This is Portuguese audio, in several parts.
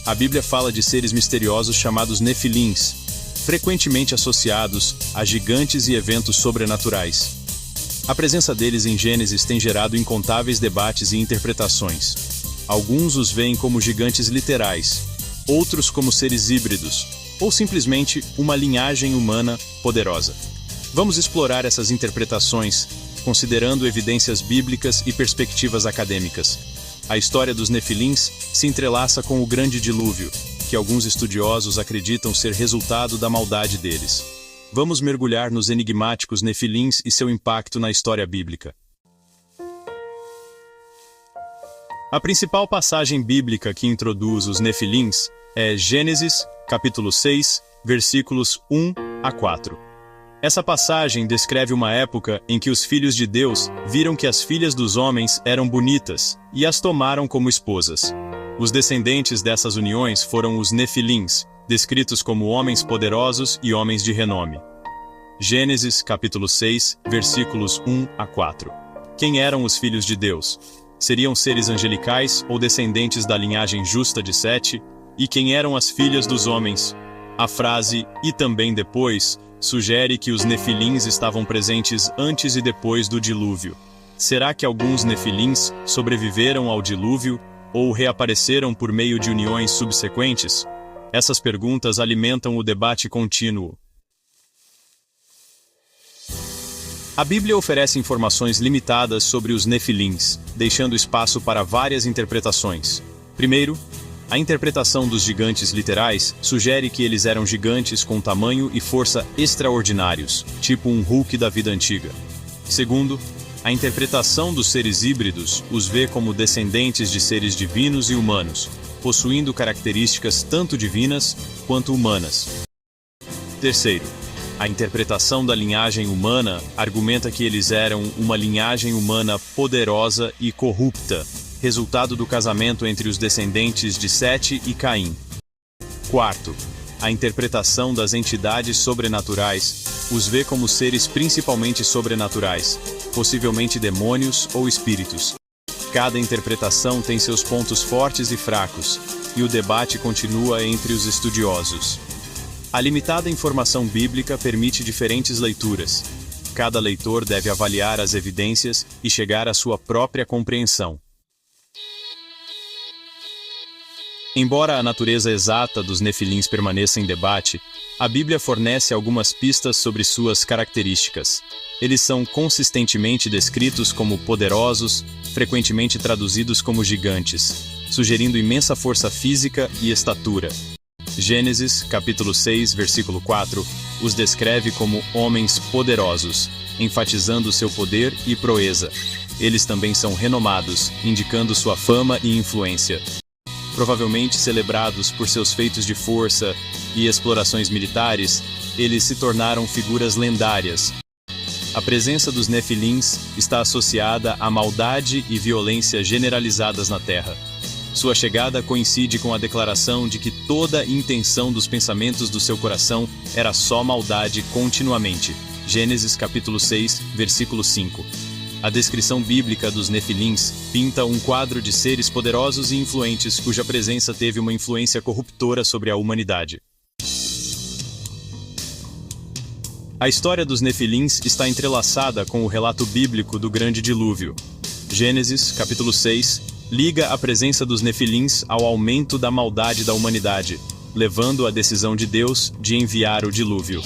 a Bíblia fala de seres misteriosos chamados nefilins, frequentemente associados a gigantes e eventos sobrenaturais. A presença deles em Gênesis tem gerado incontáveis debates e interpretações. Alguns os veem como gigantes literais, outros como seres híbridos, ou simplesmente uma linhagem humana poderosa. Vamos explorar essas interpretações, considerando evidências bíblicas e perspectivas acadêmicas. A história dos nefilins se entrelaça com o Grande Dilúvio, que alguns estudiosos acreditam ser resultado da maldade deles. Vamos mergulhar nos enigmáticos nefilins e seu impacto na história bíblica. A principal passagem bíblica que introduz os nefilins é Gênesis, capítulo 6, versículos 1 a 4. Essa passagem descreve uma época em que os filhos de Deus viram que as filhas dos homens eram bonitas e as tomaram como esposas. Os descendentes dessas uniões foram os nefilins, descritos como homens poderosos e homens de renome. Gênesis, capítulo 6, versículos 1 a 4. Quem eram os filhos de Deus? Seriam seres angelicais ou descendentes da linhagem justa de Sete? E quem eram as filhas dos homens? A frase, e também depois, sugere que os nefilins estavam presentes antes e depois do dilúvio. Será que alguns nefilins sobreviveram ao dilúvio ou reapareceram por meio de uniões subsequentes? Essas perguntas alimentam o debate contínuo. A Bíblia oferece informações limitadas sobre os nefilins, deixando espaço para várias interpretações. Primeiro, a interpretação dos gigantes literais sugere que eles eram gigantes com tamanho e força extraordinários, tipo um Hulk da vida antiga. Segundo, a interpretação dos seres híbridos os vê como descendentes de seres divinos e humanos, possuindo características tanto divinas quanto humanas. Terceiro, a interpretação da linhagem humana argumenta que eles eram uma linhagem humana poderosa e corrupta, resultado do casamento entre os descendentes de Sete e Caim. Quarto, a interpretação das entidades sobrenaturais os vê como seres principalmente sobrenaturais, possivelmente demônios ou espíritos. Cada interpretação tem seus pontos fortes e fracos, e o debate continua entre os estudiosos. A limitada informação bíblica permite diferentes leituras. Cada leitor deve avaliar as evidências e chegar à sua própria compreensão. Embora a natureza exata dos nefilins permaneça em debate, a Bíblia fornece algumas pistas sobre suas características. Eles são consistentemente descritos como poderosos, frequentemente traduzidos como gigantes, sugerindo imensa força física e estatura. Gênesis, capítulo 6, versículo 4, os descreve como homens poderosos, enfatizando seu poder e proeza. Eles também são renomados, indicando sua fama e influência. Provavelmente celebrados por seus feitos de força e explorações militares, eles se tornaram figuras lendárias. A presença dos nefilins está associada à maldade e violência generalizadas na Terra. Sua chegada coincide com a declaração de que toda a intenção dos pensamentos do seu coração era só maldade continuamente. Gênesis capítulo 6, versículo 5. A descrição bíblica dos nefilins pinta um quadro de seres poderosos e influentes cuja presença teve uma influência corruptora sobre a humanidade. A história dos nefilins está entrelaçada com o relato bíblico do Grande Dilúvio. Gênesis, capítulo 6, liga a presença dos nefilins ao aumento da maldade da humanidade, levando à decisão de Deus de enviar o dilúvio.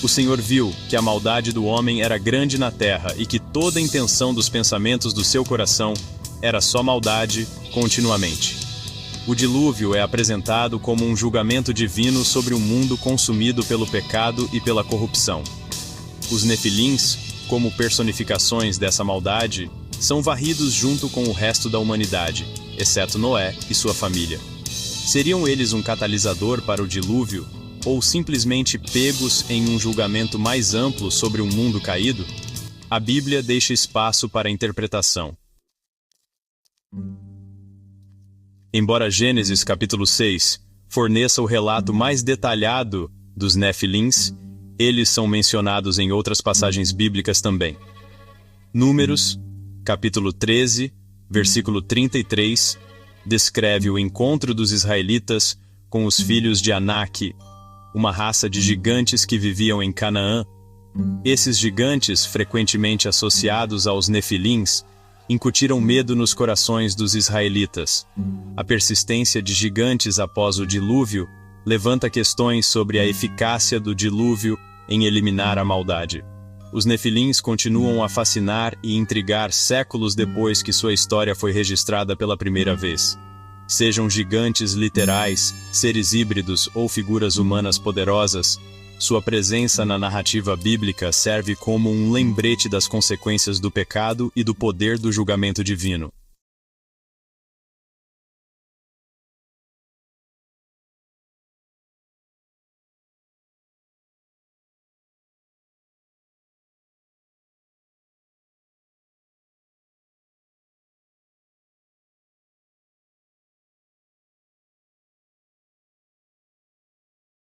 O Senhor viu que a maldade do homem era grande na terra e que toda a intenção dos pensamentos do seu coração era só maldade continuamente. O dilúvio é apresentado como um julgamento divino sobre um mundo consumido pelo pecado e pela corrupção. Os nefilins, como personificações dessa maldade, são varridos junto com o resto da humanidade, exceto Noé e sua família. Seriam eles um catalisador para o dilúvio, ou simplesmente pegos em um julgamento mais amplo sobre um mundo caído? A Bíblia deixa espaço para a interpretação. Embora Gênesis capítulo 6 forneça o relato mais detalhado dos nefilins, eles são mencionados em outras passagens bíblicas também. Números, capítulo 13, versículo 33, descreve o encontro dos israelitas com os filhos de Anak, uma raça de gigantes que viviam em Canaã. Esses gigantes, frequentemente associados aos Nefilins, incutiram medo nos corações dos israelitas. A persistência de gigantes após o dilúvio levanta questões sobre a eficácia do dilúvio em eliminar a maldade. Os Nefilins continuam a fascinar e intrigar séculos depois que sua história foi registrada pela primeira vez. Sejam gigantes literais, seres híbridos ou figuras humanas poderosas, sua presença na narrativa bíblica serve como um lembrete das consequências do pecado e do poder do julgamento divino.